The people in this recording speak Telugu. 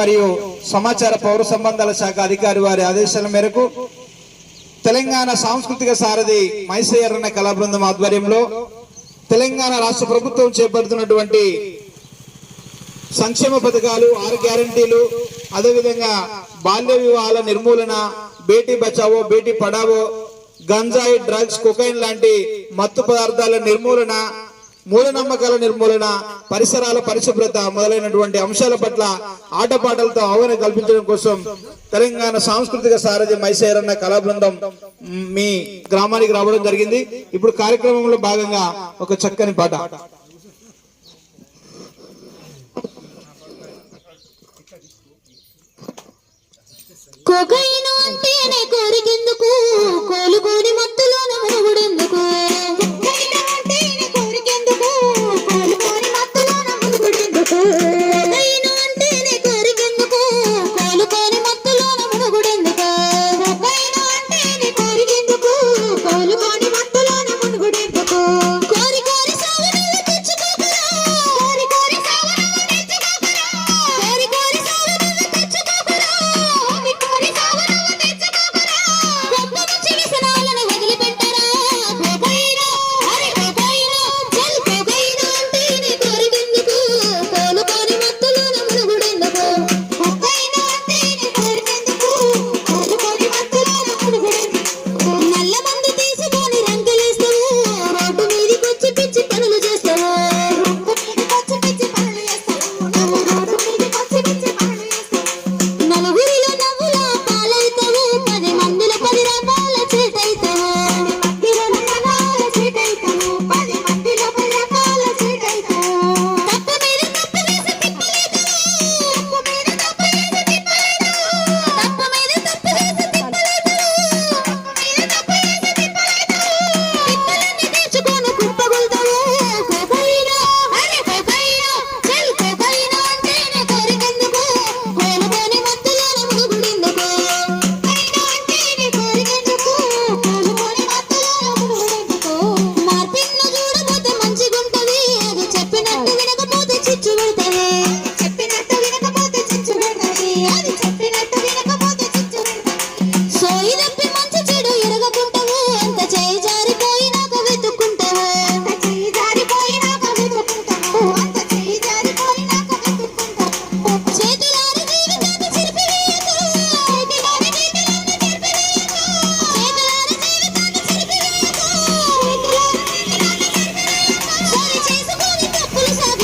మరియు సమాచార పౌర సంబంధాల శాఖ అధికారి వారి ఆదేశాల మేరకు తెలంగాణ సాంస్కృతిక సారథి మైసయ్యరన్న కళా బృందం ఆధ్వర్యంలో తెలంగాణ రాష్ట్ర ప్రభుత్వం చేపడుతున్నటువంటి సంక్షేమ పథకాలు 6 గ్యారంటీలు, అదేవిధంగా బాల్య వివాహాల నిర్మూలన, బేటీ బచావో బేటీ పడావో, గంజాయి, డ్రగ్స్, కొకైన్ లాంటి మత్తు పదార్థాల నిర్మూలన, మూఢనమ్మకాల నిర్మూలన, పరిసరాల పరిశుభ్రత మొదలైనటువంటి అంశాల పట్ల ఆటపాటలతో అవగాహన కల్పించడం కోసం తెలంగాణ సాంస్కృతిక సారథి మైసయ్యరన్న కళా బృందం మీ గ్రామానికి రావడం జరిగింది. ఇప్పుడు కార్యక్రమంలో భాగంగా ఒక చక్కని పాట. కొకైన్ అంటేనే కోరికెందుకు, కోలుకోని మత్తులోన మునుగుడెందుకు.